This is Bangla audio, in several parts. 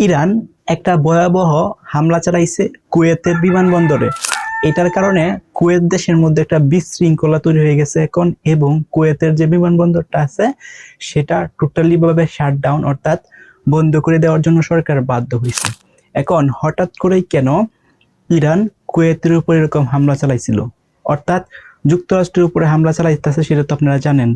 ইরান একটা ভয়াবহ হামলা চালাইছে কুয়েতের বিমানবন্দরে। এটার কারণে কুয়েত দেশের মধ্যে একটা বিশৃঙ্খলা তৈরি হয়ে গেছে এখন, এবং কুয়েতের যে বিমানবন্দরটা আছে সেটা টোটালি ভাবে শাটডাউন অর্থাৎ বন্ধ করে দেওয়ার জন্য সরকার বাধ্য হয়েছে। এখন হঠাৎ করেই কেন ইরান কুয়েতের উপর এরকম হামলা চালাইছিল, অর্থাৎ যুক্তরাষ্ট্রের উপরে হামলা চালাইতেছে সেটা তো আপনারা জানেন,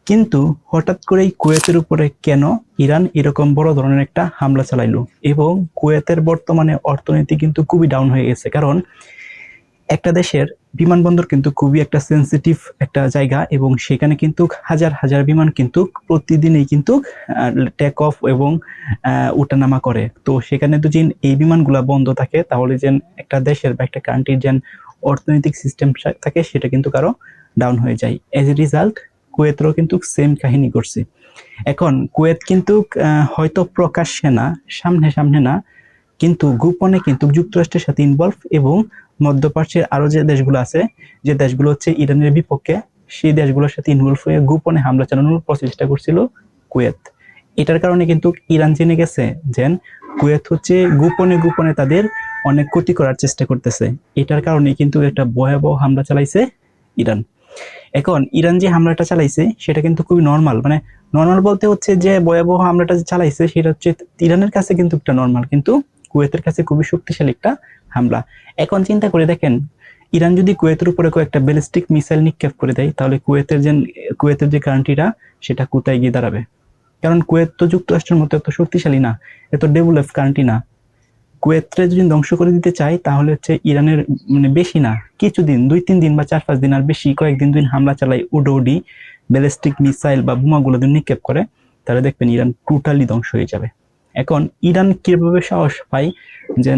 কিন্তু হঠাৎ করেই কুয়েতের উপরে কেন ইরান এরকম বড় ধরনের একটা হামলা চালাইলো? এবং কুয়েতের বর্তমানে অর্থনীতি কিন্তু খুবই ডাউন হয়ে গেছে, কারণ একটা দেশের বিমানবন্দর কিন্তু খুবই একটা সেন্সিটিভ একটা জায়গা, এবং সেখানে কিন্তু হাজার হাজার বিমান কিন্তু প্রতিদিনই কিন্তু টেক অফ এবং ওঠানামা করে। তো সেখানে তো যে এই বিমানগুলা বন্ধ থাকে, তাহলে যে একটা দেশের বা একটা কান্ট্রির যে অর্থনৈতিক সিস্টেম থাকে সেটা কিন্তু কারো ডাউন হয়ে যায়। এজ এ রিজাল্ট কুয়েতেরও কিন্তু সেম কাহিনী করছে। এখন কুয়েত কিন্তু হয়তো প্রকাশ্যে না, সামনে সামনে না, কিন্তু গোপনে কিন্তু যুক্তরাষ্ট্রের সাথে ইনভলভ, এবং মধ্যপ্রাচ্যের আরো যে দেশগুলো আছে, যে দেশগুলো হচ্ছে ইরানের বিপক্ষে, সেই দেশগুলোর সাথে ইনভলভ হয়ে গোপনে হামলা চালানোর প্রচেষ্টা করছিল কুয়েত। এটার কারণে কিন্তু ইরান জেনে গেছে যে কুয়েত হচ্ছে গোপনে গোপনে তাদের অনেক ক্ষতি করার চেষ্টা করতেছে। এটার কারণে কিন্তু একটা ভয়াবহ হামলা চালাইছে ইরান। এখন ইরান যে হামলাটা চালাইছে সেটা কিন্তু খুবই নর্মাল, মানে নর্মাল বলতে হচ্ছে যে ভয়াবহ হামলাটা যে চালাইছে সেটা হচ্ছে ইরানের কাছে কিন্তু একটা নর্মাল, কিন্তু কুয়েতের কাছে খুবই শক্তিশালী একটা হামলা। এখন চিন্তা করে দেখেন, ইরান যদি কুয়েতের উপরে কয়েকটা ব্যালিস্টিক মিসাইল নিক্ষেপ করে দেয়, তাহলে কুয়েতের যে কান্ট্রিটা সেটা কোথায় গিয়ে দাঁড়াবে? কারণ কুয়েত তো যুক্তরাষ্ট্রের মতো এত শক্তিশালী না, এত ডেভেলপ কান্ট্রি না। কুয়েতরে যদি ধ্বংস করে দিতে চায় তাহলে হচ্ছে ইরানের মানে বেশি না, কিছুদিন, 2-3 দিন বা 4-5 দিন, আর বেশি কয়েকদিন দিন হামলা চালায়, উডোডি ব্যালিস্টিক মিসাইল বা বোমাগুলো যদি নিক্ষেপ করে, তাহলে দেখবেন ইরান টোটালি ধ্বংস হয়ে যাবে। এখন ইরান কিভাবে সাহস পায় যে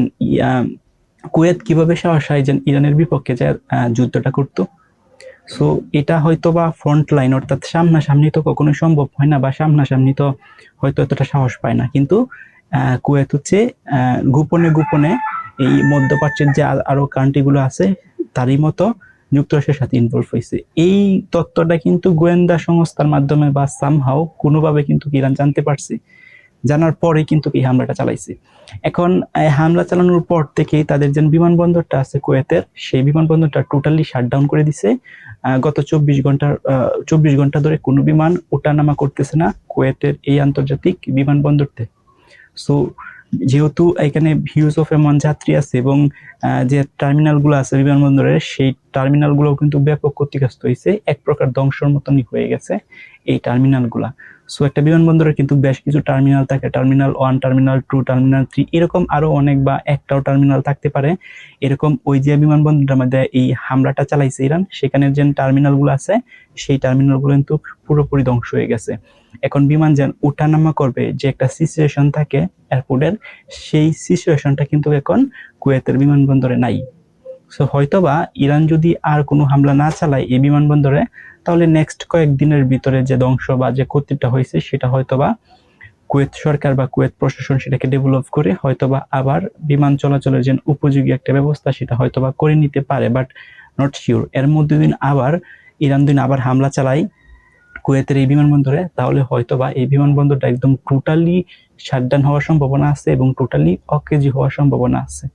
কুয়েত কিভাবে সাহস হয় যে ইরানের বিপক্ষে যে যুদ্ধটা করতো? সো এটা হয়তো বা ফ্রন্ট লাইন, অর্থাৎ সামনাসামনি তো কখনোই সম্ভব হয় না, বা সামনাসামনি তো হয়তো এতটা সাহস পায় না, কিন্তু কুয়েত হচ্ছে গোপনে গোপনে এই মধ্যপ্রাচ্যের যে আরো কান্ট্রি গুলো আছে তারই মতো যুক্তরাষ্ট্রের সাথে ইনভলভ হয়েছে। এই তথ্যটা কিন্তু গোয়েন্দা সংস্থার মাধ্যমে বা সামহাও কোনোভাবে কিন্তু ইরান জানতে পারছে, জানার পরে কিন্তু এই হামলাটা চালাইছে। এখন হামলা চালানোর পর থেকেই তাদের যে বিমানবন্দরটা আছে কুয়েতের, সেই বিমানবন্দরটা টোটালি শাটডাউন করে দিছে। গত 24 ঘন্টা ধরে কোনো বিমান ওঠানামা করতেছে না কুয়েতের এই আন্তর্জাতিক বিমানবন্দরতে। সো যেহেতু এখানে হিউজ অফ অ্যামাউন্ট যাত্রী আছে, এবং যে টার্মিনাল গুলো আছে বিমানবন্দরের, সেই টার্মিনাল গুলো কিন্তু ব্যাপক ক্ষতিগ্রস্ত হয়েছে, এক প্রকার ধ্বংসের মতনই হয়ে গেছে এই টার্মিনাল গুলা। সো একটা বিমানবন্দরে কিন্তু বেশ কিছু টার্মিনাল থাকে, টার্মিনাল 1, টার্মিনাল 2, টার্মিনাল 3, এরকম আরো অনেক, বা একটাও টার্মিনাল থাকতে পারে। এরকম ওই যে বিমানবন্দরটার মধ্যে এই হামলাটা চালাইছে ইরান, সেখানে যে টার্মিনাল গুলো আছে সেই টার্মিনাল গুলো কিন্তু পুরোপুরি ধ্বংস হয়ে গেছে। এখন বিমান যে ওঠানামা করবে, যে একটা সিচুয়েশন থাকে এয়ারপোর্টের, সেই সিচুয়েশনটা কিন্তু এখন কুয়েতের বিমানবন্দরে নাই। সো হয়তোবা ইরান যদি আর কোনো হামলা না চালায় এই বিমানবন্দরে, তাহলে নেক্সট কয়েকদিনের ভিতরে যে ধ্বংস বা যে ক্ষতিটা হয়েছে সেটা হয়তোবা কুয়েত সরকার বা কুয়েত প্রশাসন সেটাকে ডেভেলপ করে হয়তোবা আবার বিমান চলাচলের যে উপযোগী একটা ব্যবস্থা সেটা হয়তোবা করে নিতে পারে, বাট নট শিওর। এর মধ্যে দিন আবার ইরান আবার হামলা চালায় কুয়েতের এই বিমানবন্দরে, তাহলে হয়তোবা এই বিমানবন্দরটা একদম টোটালি শাটডাউন হওয়ার সম্ভাবনা আছে, এবং টোটালি অকেজি হওয়ার সম্ভাবনা আছে।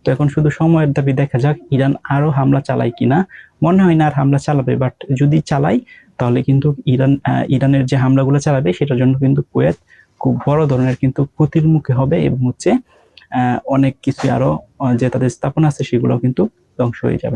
তো এখন শুধু সময়ের দাবি, দেখা যাক ইরান আরো হামলা চালায় কিনা। মনে হয় না আর হামলা চালাবে, বাট যদি চালায় তাহলে কিন্তু ইরানের যে হামলাগুলো চালাবে সেটার জন্য কিন্তু কুয়েত খুব বড় ধরনের কিন্তু ক্ষতির মুখে হবে, এবং হচ্ছে অনেক কিছু আরো যে তাদের স্থাপনা আছে সেগুলো কিন্তু ধ্বংস হয়ে যাবে।